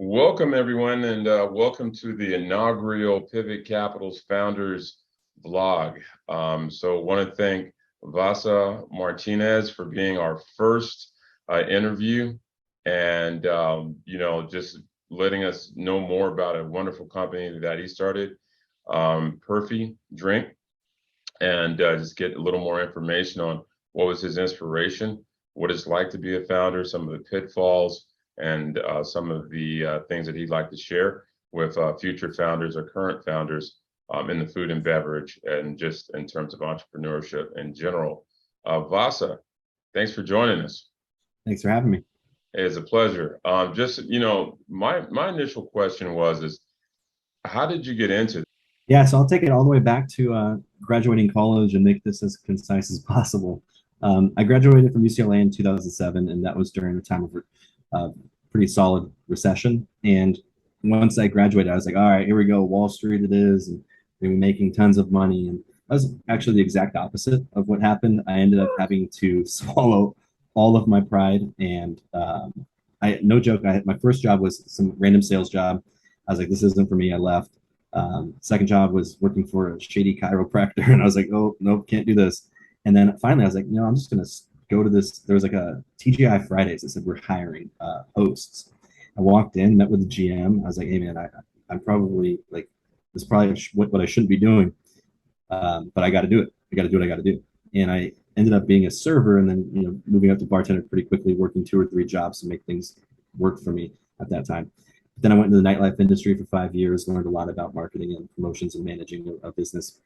Welcome, everyone, and welcome to the inaugural Pivot Capital's Founders Vlog. So I want to thank Vasa Martinez for being our first interview and, just letting us know more about a wonderful company that he started, Perfy Drink, and just get a little more information on what was his inspiration, what it's like to be a founder, some of the pitfalls, and some of the things that he'd like to share with future founders or current founders in the food and beverage and just in terms of entrepreneurship in general. Vasa, thanks for joining us. Thanks for having me. It's a pleasure. My initial question is how did you get into this? Yeah, so I'll take it all the way back to graduating college and make this as concise as possible. I graduated from UCLA in 2007, and that was during a time of pretty solid recession. And once I graduated, I was like, all right, here we go, Wall Street it is, and they were making tons of money. And that was actually the exact opposite of what happened. I ended up having to swallow all of my pride. And no joke, my first job was some random sales job. I was like, this isn't for me. I left. Second job was working for a shady chiropractor, and I was like, oh, nope, can't do this. And then finally, I was like, I'm just going to go to this. There was like a TGI Fridays that said we're hiring hosts. I walked in, met with the GM. I was like, hey man, I'm probably like, this is probably what I shouldn't be doing, but I got to do it. I got to do what I got to do. And I ended up being a server, and then moving up to bartender pretty quickly, working 2 or 3 jobs to make things work for me at that time. Then I went into the nightlife industry for 5 years, learned a lot about marketing and promotions and managing a business.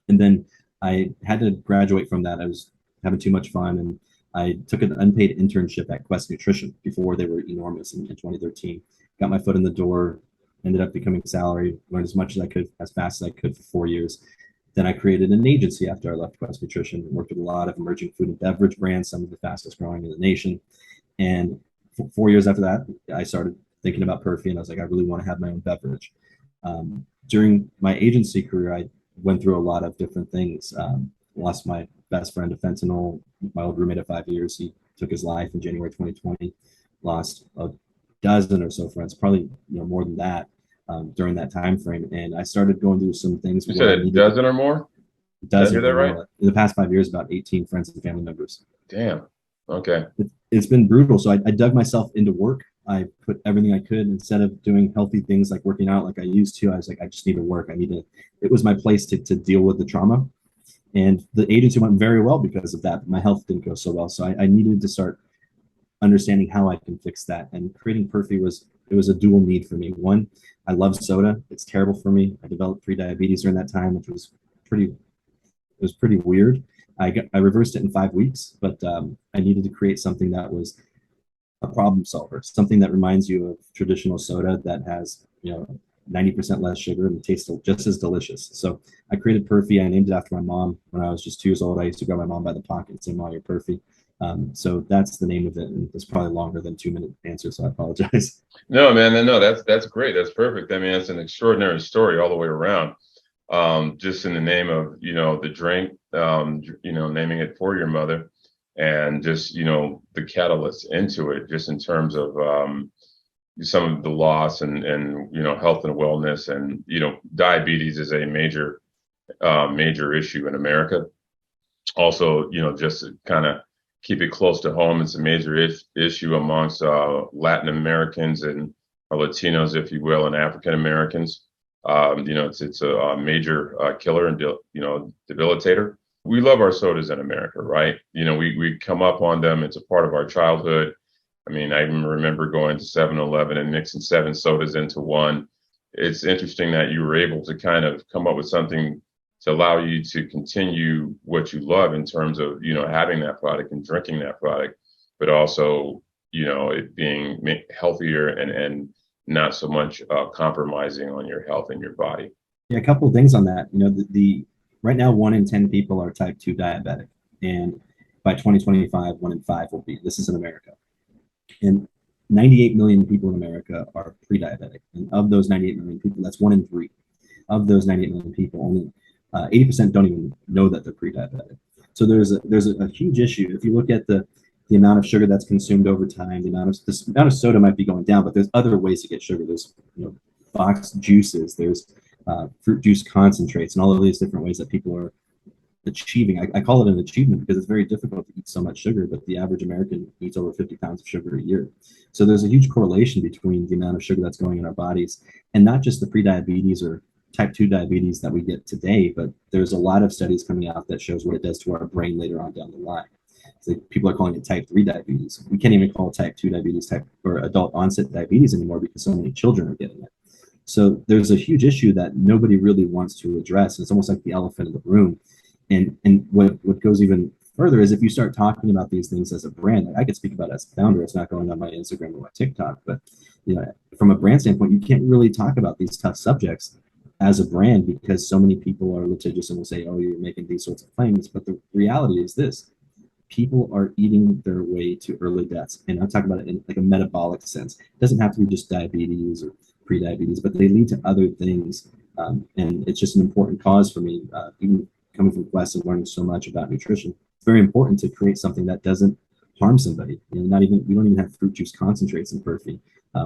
And then I had to graduate from that. I was having too much fun, and I took an unpaid internship at Quest Nutrition before they were enormous in 2013. Got my foot in the door, ended up becoming salary, learned as much as I could, as fast as I could for 4 years. Then I created an agency after I left Quest Nutrition, worked with a lot of emerging food and beverage brands, some of the fastest growing in the nation. And 4 years after that, I started thinking about Perfy, and I was like, I really want to have my own beverage. During my agency career, I went through a lot of different things. Lost my best friend to fentanyl, my old roommate of 5 years. He took his life in January 2020. Lost a dozen or so friends, probably more than that during that time frame. And I started going through some things. You said a dozen or more? Did I hear that right? In the past 5 years, about 18 friends and family members. Damn. Okay. It's been brutal. So I dug myself into work. I put everything I could. Instead of doing healthy things like working out like I used to, I was like, I just need to work. It was my place to deal with the trauma. And the agency went very well because of that. My health didn't go so well. So I needed to start understanding how I can fix that. And creating Perfy was a dual need for me. One, I love soda. It's terrible for me. I developed pre-diabetes during that time, which was pretty weird. I reversed it in 5 weeks, but I needed to create something that was a problem solver, something that reminds you of traditional soda that has 90% less sugar and tastes just as delicious. So I created Perfy. I named it after my mom. When I was just 2 years old, I used to grab my mom by the pocket and say, "Mom, you're Perfy." So that's the name of it, and it's probably longer than 2-minute answer, so I apologize. No, man, no, that's great. That's perfect. I mean, it's an extraordinary story all the way around. Just in the name of the drink, naming it for your mother, and just the catalyst into it, just in terms of some of the loss and health and wellness, and diabetes is a major issue in America. Also, just to kind of keep it close to home, it's a major issue amongst Latin Americans and Latinos, if you will, and African Americans. It's a major killer and debilitator. We love our sodas in America, right? We come up on them. It's a part of our childhood. I mean, I even remember going to 7-Eleven and mixing 7 sodas into one. It's interesting that you were able to kind of come up with something to allow you to continue what you love in terms of, having that product and drinking that product, but also, it being healthier and not so much compromising on your health and your body. Yeah, a couple of things on that. The right now 1 in 10 people are type 2 diabetic, and by 2025, 1 in 5 will be. This is in America, and 98 million people in America are pre-diabetic, and of those 98 million people, that's 1 in 3. Of those 98 million people, only 80% don't even know that they're pre-diabetic. So there's a huge issue. If you look at the the amount of sugar that's consumed over time, the amount of soda might be going down, but there's other ways to get sugar. There's box juices, there's fruit juice concentrates, and all of these different ways that people are achieving. I call it an achievement because it's very difficult to eat so much sugar, but the average American eats over 50 pounds of sugar a year. So there's a huge correlation between the amount of sugar that's going in our bodies, and not just the prediabetes or type 2 diabetes that we get today, but there's a lot of studies coming out that shows what it does to our brain later on down the line. So people are calling it type 3 diabetes. We can't even call it type 2 diabetes type or adult onset diabetes anymore because so many children are getting it. So there's a huge issue that nobody really wants to address. It's almost like the elephant in the room. And what goes even further is if you start talking about these things as a brand, like I could speak about it as a founder, it's not going on my Instagram or my TikTok, but from a brand standpoint, you can't really talk about these tough subjects as a brand because so many people are litigious and will say, oh, you're making these sorts of claims. But the reality is this: people are eating their way to early deaths. And I'm talking about it in like a metabolic sense. It doesn't have to be just diabetes or pre-diabetes, but they lead to other things. And it's just an important cause for me, even coming from Quest and learning so much about nutrition. It's very important to create something that doesn't harm somebody. We don't even have fruit juice concentrates in Perfy.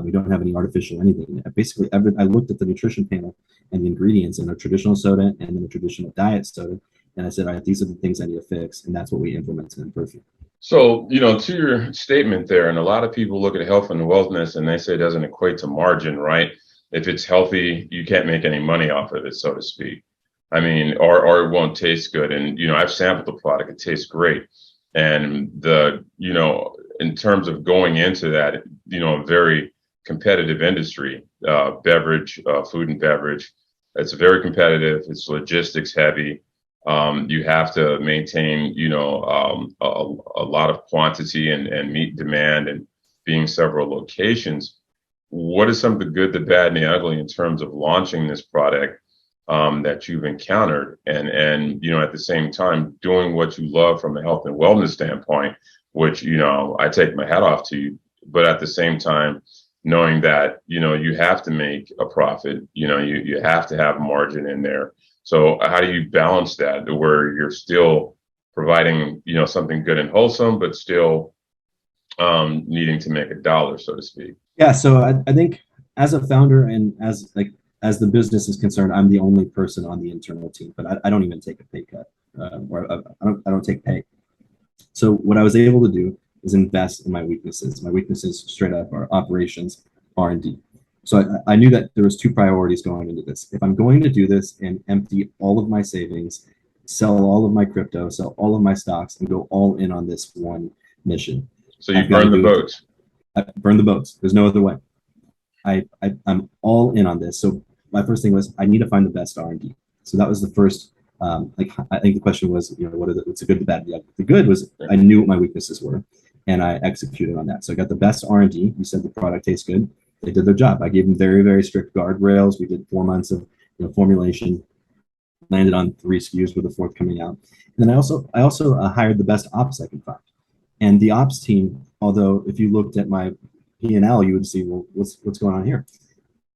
We don't have any artificial anything. Basically, I looked at the nutrition panel and the ingredients in a traditional soda and then a traditional diet soda, and I said, all right, these are the things I need to fix, and that's what we implemented in Perfy. So, to your statement there, and a lot of people look at health and wellness and they say it doesn't equate to margin, right? If it's healthy, you can't make any money off of it, so to speak. I mean, or it won't taste good. And, I've sampled the product, it tastes great. And in terms of going into that, a very competitive industry, beverage, food and beverage, it's very competitive. It's logistics heavy. You have to maintain, a lot of quantity and meet demand and being several locations. What is some of the good, the bad, and the ugly in terms of launching this product that you've encountered, and at the same time doing what you love from a health and wellness standpoint, which I take my hat off to you, but at the same time knowing that you have to make a profit, you have to have margin in there. So how do you balance that to where you're still providing something good and wholesome, but still needing to make a dollar, so to speak? Yeah, so I think as a founder and as the business is concerned, I'm the only person on the internal team, but I don't even take a pay cut, or I don't take pay. So what I was able to do is invest in my weaknesses. My weaknesses straight up are operations, R&D. So I knew that there was two priorities going into this. If I'm going to do this and empty all of my savings, sell all of my crypto, sell all of my stocks, and go all in on this one mission. So you burn the boats. I burn the boats. There's no other way. I'm all in on this. So my first thing was I need to find the best R&D. So that was the first. I think the question was, what's the good, the bad, the ugly. The good was I knew what my weaknesses were, and I executed on that. So I got the best R&D. You said the product tastes good. They did their job. I gave them very, very strict guardrails. We did 4 months of formulation. Landed on 3 SKUs with the 4th coming out. And then I also hired the best ops I could find. And the ops team, although if you looked at my P&L, you would see, well, what's going on here?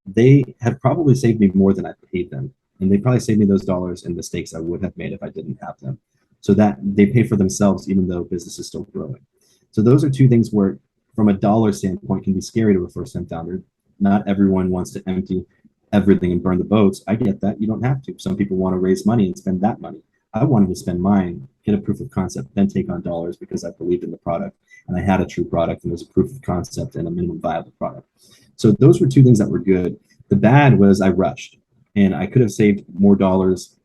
They have probably saved me more than I paid them. And they probably saved me those dollars and mistakes I would have made if I didn't have them. So that they pay for themselves, even though business is still growing. So those are 2 things where, from a dollar standpoint, can be scary to a first-time founder. Not everyone wants to empty everything and burn the boats. I get that. You don't have to. Some people want to raise money and spend that money. I wanted to spend mine, get a proof of concept, then take on dollars because I believed in the product and I had a true product and there's a proof of concept and a minimum viable product. So those were 2 things that were good. The bad was I rushed and I could have saved more dollars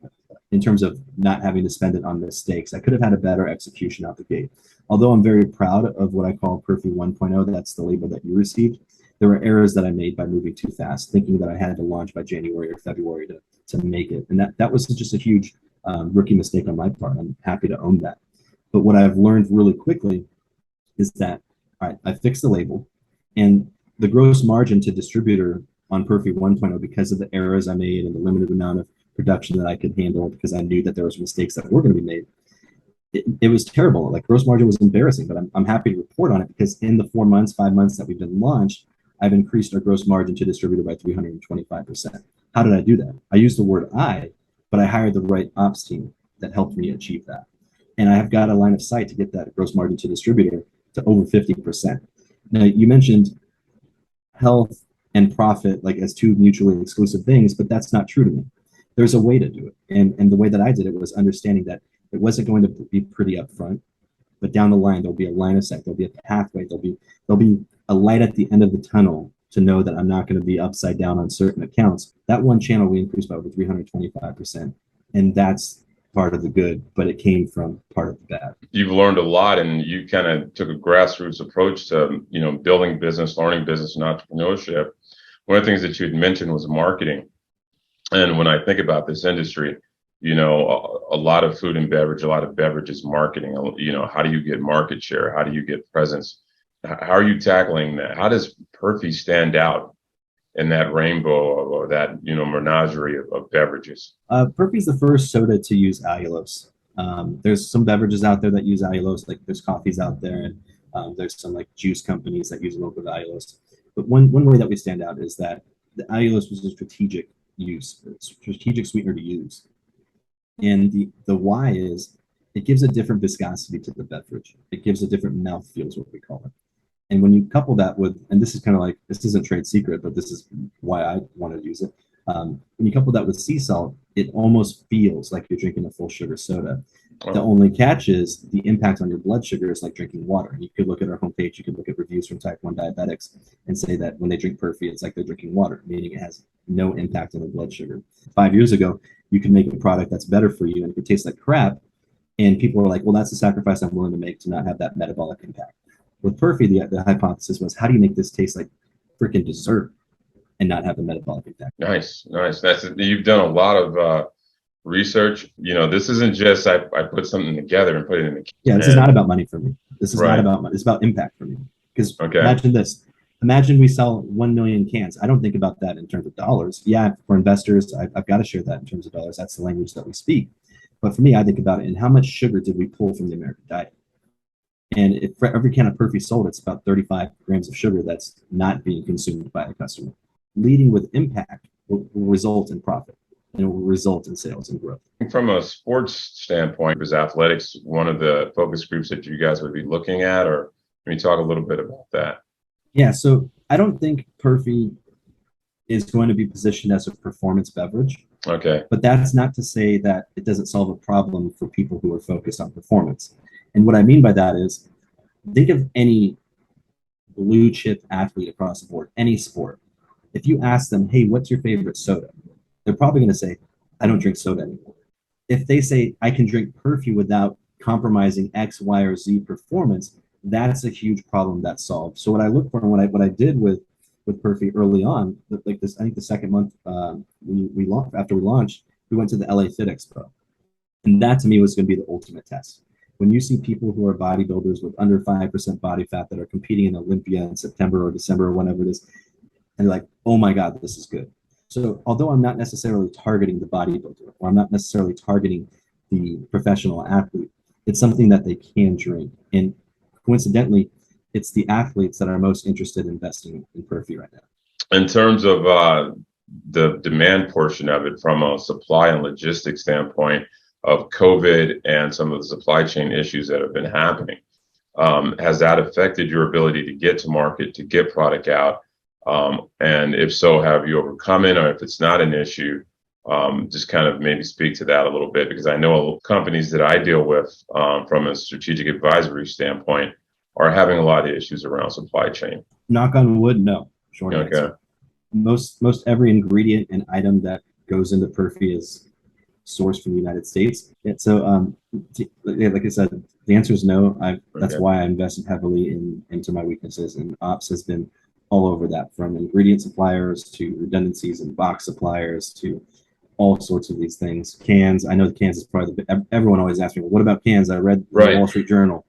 in terms of not having to spend it on mistakes. I could have had a better execution out the gate. Although I'm very proud of what I call Perfy 1.0, that's the label that you received, there were errors that I made by moving too fast, thinking that I had to launch by January or February to make it. And that was just a huge rookie mistake on my part. I'm happy to own that. But what I've learned really quickly is that, all right, I fixed the label and the gross margin to distributor on Perfy 1.0, because of the errors I made and the limited amount of production that I could handle, because I knew that there was mistakes that were going to be made. It was terrible. Like, gross margin was embarrassing, but I'm happy to report on it because in the 4 months, 5 months that we've been launched, I've increased our gross margin to distributor by 325%. How did I do that? I used the word but I hired the right ops team that helped me achieve that. And I have got a line of sight to get that gross margin to distributor to over 50%. Now, you mentioned health and profit like as two mutually exclusive things, but that's not true to me. There's a way to do it. And the way that I did it was understanding that it wasn't going to be pretty upfront, but down the line, there'll be a line of sight, there'll be a pathway, there'll be a light at the end of the tunnel to know that I'm not going to be upside down on certain accounts. That one channel we increased by over 325%. And that's part of the good, but it came from part of the bad. You've learned a lot, and you kind of took a grassroots approach to, building business, learning business, and entrepreneurship. One of the things that you had mentioned was marketing. And when I think about this industry, a lot of food and beverage, a lot of beverage is marketing. How do you get market share? How do you get presence? How are you tackling that? How does Perfy stand out in that rainbow or that, menagerie of beverages? Perfy is the first soda to use allulose. There's some beverages out there that use allulose, like there's coffees out there, and there's some like juice companies that use a little bit of allulose. But one way that we stand out is that the allulose was a strategic sweetener to use. And the why is it gives a different viscosity to the beverage. It gives a different mouthfeel is what we call it. And when you couple that with, and this is kind of like, this isn't trade secret, but this is why I want to use it. When you couple that with sea salt, it almost feels like you're drinking a full sugar soda. Oh. The only catch is the impact on your blood sugar is like drinking water. You could look at our homepage, you could look at reviews from type 1 diabetics and say that when they drink Perfy, it's like they're drinking water, meaning it has no impact on the blood sugar. 5 years ago, you could make a product that's better for you and it could taste like crap. And people are like, well, that's a sacrifice I'm willing to make to not have that metabolic impact. With Perfy, the hypothesis was, how do you make this taste like freaking dessert and not have the metabolic impact? Nice. You've done a lot of research. This isn't just I put something together and put it in the can. Yeah, this is not about money for me. This is not about money. It's about impact for me. Because imagine this. Imagine we sell 1 million cans. I don't think about that in terms of dollars. Yeah, for investors, I've got to share that in terms of dollars. That's the language that we speak. But for me, I think about it in how much sugar did we pull from the American diet? And if for every can of Perfy sold, it's about 35 grams of sugar that's not being consumed by a customer. Leading with impact will result in profit and it will result in sales and growth. From a sports standpoint, is athletics one of the focus groups that you guys would be looking at, or can you talk a little bit about that? Yeah, so I don't think Perfy is going to be positioned as a performance beverage. Okay. But that's not to say that it doesn't solve a problem for people who are focused on performance. And what I mean by that is, think of any blue chip athlete across the board, any sport. If you ask them, hey, what's your favorite soda? They're probably going to say, I don't drink soda anymore. If they say, I can drink Perfy without compromising X, Y, or Z performance, that's a huge problem that's solved. So what I look for and what I did with Perfy early on, like this, I think the second month we launched, after we launched, we went to the LA Fit Expo. And that to me was going to be the ultimate test. When you see people who are bodybuilders with under 5% body fat that are competing in Olympia in September or December or whenever it is, and you're like, oh my God, this is good. So although I'm not necessarily targeting the bodybuilder or I'm not necessarily targeting the professional athlete, it's something that they can drink. And coincidentally, it's the athletes that are most interested in investing in Perfy right now. In terms of the demand portion of it from a supply and logistics standpoint of COVID and some of the supply chain issues that have been happening, has that affected your ability to get to market, to get product out? And if so, have you overcome it? Or if it's not an issue, just kind of maybe speak to that a little bit, because I know companies that I deal with from a strategic advisory standpoint are having a lot of issues around supply chain. Knock on wood, no. Short answer. Most every ingredient and item that goes into Perfy is sourced from the United States. And so, like I said, the answer is no. That's why I invested heavily into my weaknesses, and ops has been all over that, from ingredient suppliers to redundancies and box suppliers to all sorts of these things. Cans, I know the cans is probably everyone always asks me, well, what about cans? I read the Wall Street Journal.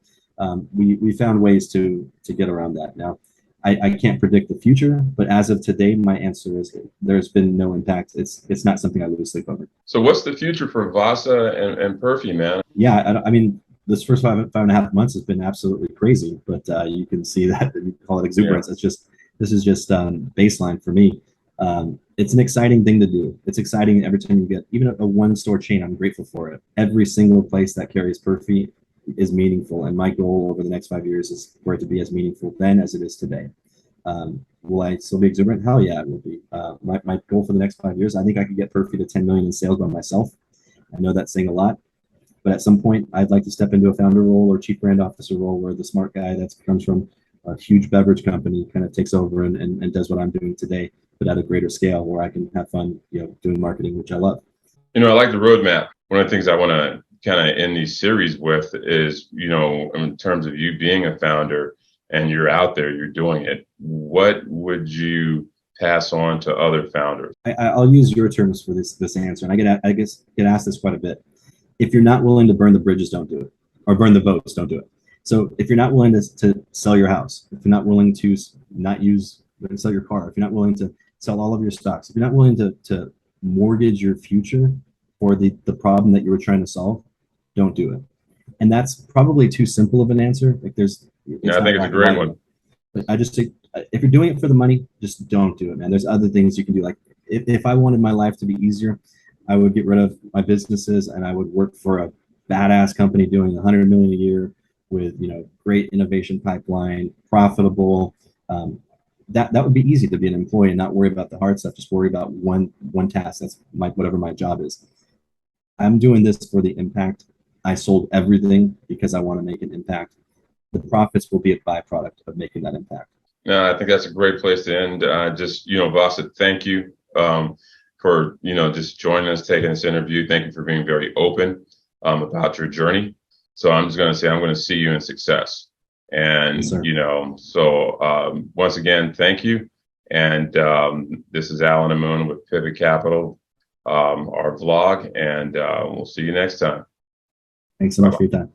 We found ways to get around that. Now, I can't predict the future, but as of today, my answer is there's been no impact. It's not something I lose sleep over. So what's the future for Vasa and Perfy, man? Yeah, I mean, this first five and a half months has been absolutely crazy, but you can see that you call it exuberance. Yeah. This is just baseline for me. It's an exciting thing to do. It's exciting every time you get, even a one store chain, I'm grateful for it. Every single place that carries Perfy is meaningful. And my goal over the next 5 years is for it to be as meaningful then as it is today. Will I still be exuberant? Hell yeah, it will be. My goal for the next 5 years, I think I could get Perfy to 10 million in sales by myself. I know that's saying a lot, but at some point, I'd like to step into a founder role or chief brand officer role where the smart guy that comes from a huge beverage company kind of takes over and does what I'm doing today, but at a greater scale where I can have fun, doing marketing, which I love. I like the roadmap. One of the things I want to kind of end these series with is, in terms of you being a founder and you're out there, you're doing it. What would you pass on to other founders? I'll use your terms for this answer, and I get asked this quite a bit. If you're not willing to burn the bridges, don't do it, or burn the boats, don't do it. So if you're not willing to sell your house, if you're not willing to sell your car, if you're not willing to sell all of your stocks, if you're not willing to mortgage your future for the problem that you were trying to solve, don't do it. And that's probably too simple of an answer. Like Yeah, I think it's a great one. But I just think if you're doing it for the money, just don't do it, man. There's other things you can do. Like if I wanted my life to be easier, I would get rid of my businesses and I would work for a badass company doing 100 million a year with great innovation pipeline, profitable. That would be easy to be an employee and not worry about the hard stuff. Just worry about one task. That's whatever my job is. I'm doing this for the impact. I sold everything because I want to make an impact. The profits will be a byproduct of making that impact. No, I think that's a great place to end. Vasa, thank you for, just joining us, taking this interview. Thank you for being very open about your journey. So I'm just going to say, I'm going to see you in success. And, Yes, once again, thank you. And this is Allen Amun with Pivot Capital, our vlog, and we'll see you next time. Thanks so much for your time.